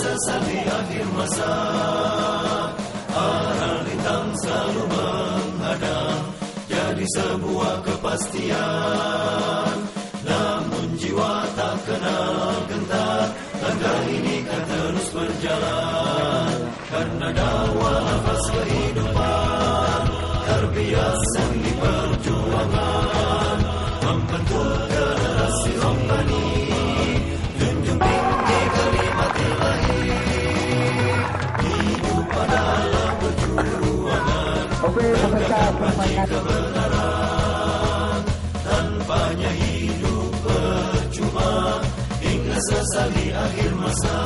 sesat di akhir masa. Arah rintang selalu menghadang, jadi sebuah kepastian. Namun jiwa tak kenal gentar, langkah ini kan terus berjalan. Karena dakwah nafas kehidupan, terbiasa di perjuangan, membentuk generasi rombani, junjung tinggi kalimat ilahi. Hidup adalah perjuangan, tegakkan panji kebenaran. Tanpanya hidup percuma, hingga sesat di akhir masa.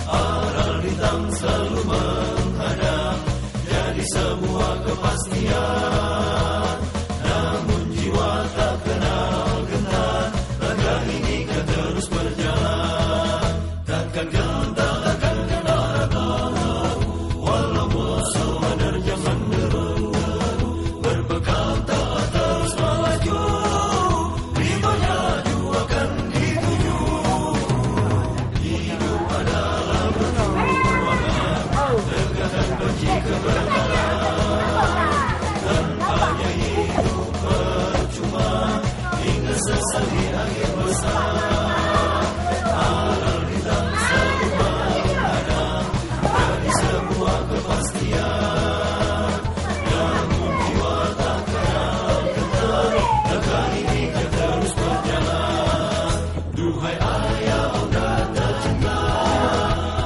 Aral rintang selalu menghadang, jadi sebuah kepastian. Namun jiwa tak kenal gentar, langkah ini kan terus berjalan. Takkan gentar, takkan kenal ragu, walau musuh menerjang menderu. Berbekal tak terus melaju, ridhonya jua akan dituju. Hidup adalah perjuangan, tegakkan panji kebenaran. Tanpanya hidup percuma, hingga sesat di akhir masa. Aral rintang selalu menghadang, jadi sebuah kepastian. Namun jiwa tak kenal gentar, langkah ini kan terus berjalan. Duhai ayah bunda tercinta,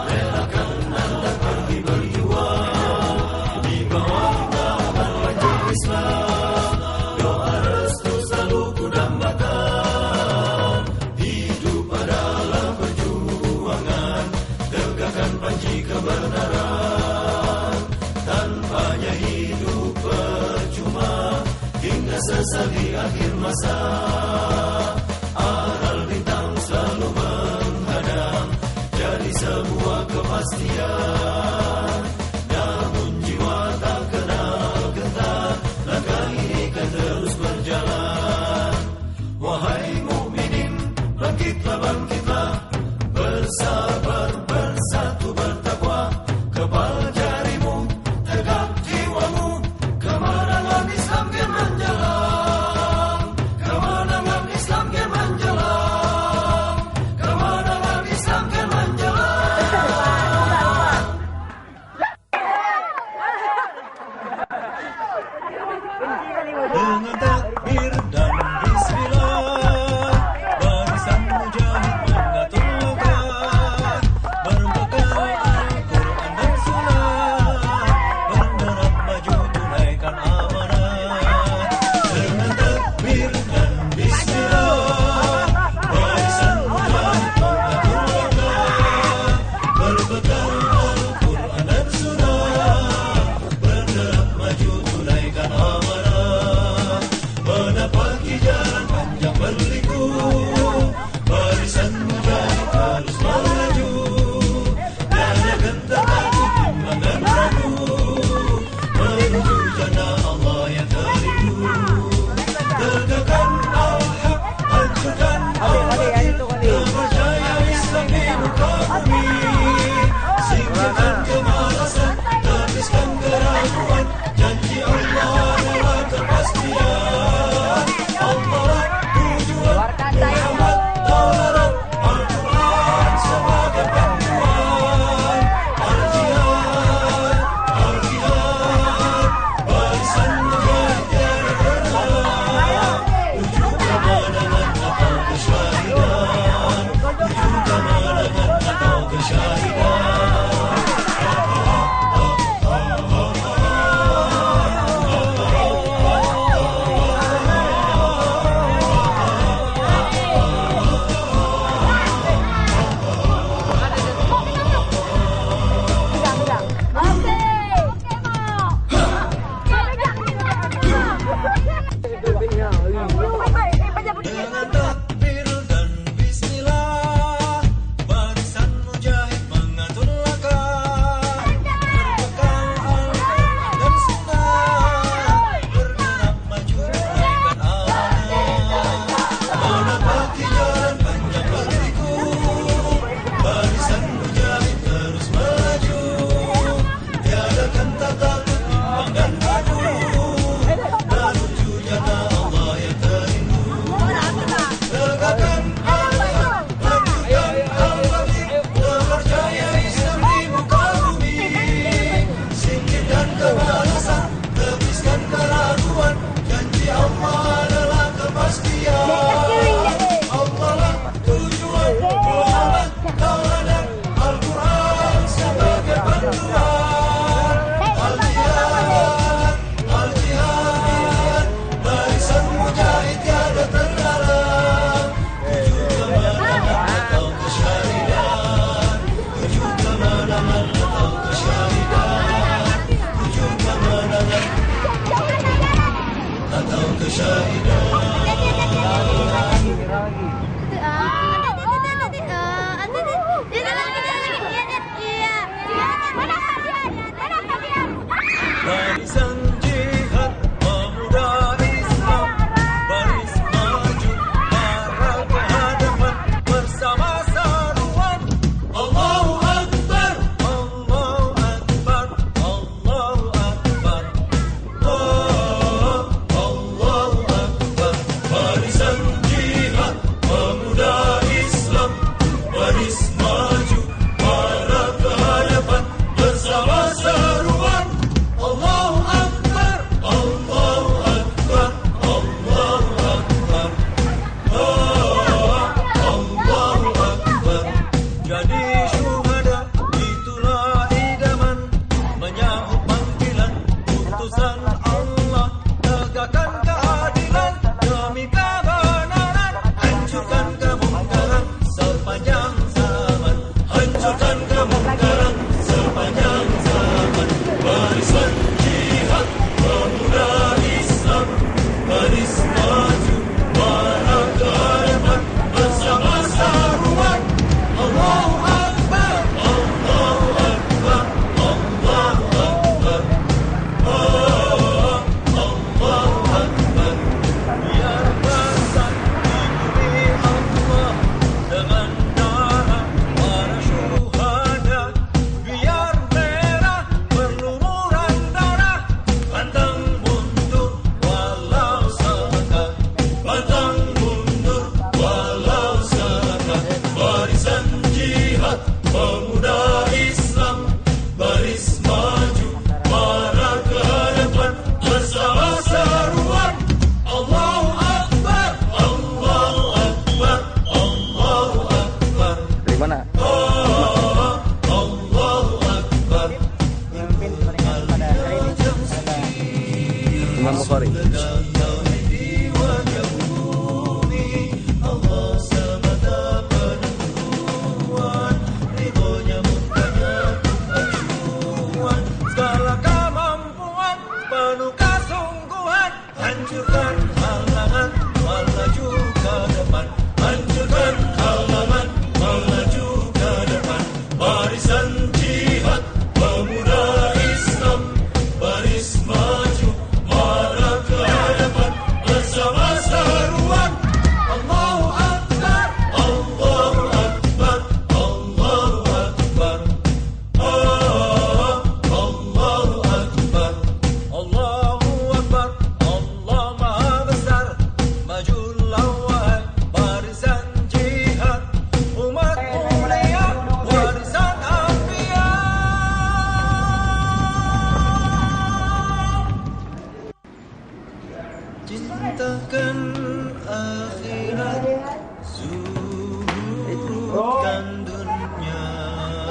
relakan anda pergi berjuang di bawah naungan panji Islam. Doa restu selalu kudambakan. Hidup adalah perjuangan, tegakkan panji kebenaran. Tanpanya hidup percuma, hingga sesat di akhir masa. Aral rintang selalu menghadang, jadi sebuah kepastian. Namun jiwa tak kenal gentar, langkah ini kan terus berjalan. Wahai mukminin, bangkitlah, bangkitlah, bersabar, bersatu, bertakwa. Kebal jarimu, tegak jiwamu, kemenangan Islam kian menjelang. Kemenangan Islam kian menjelang. Kemenangan Islam kian menjelang. Dengan takbir dan bismillah, barisan mujahid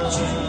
cinta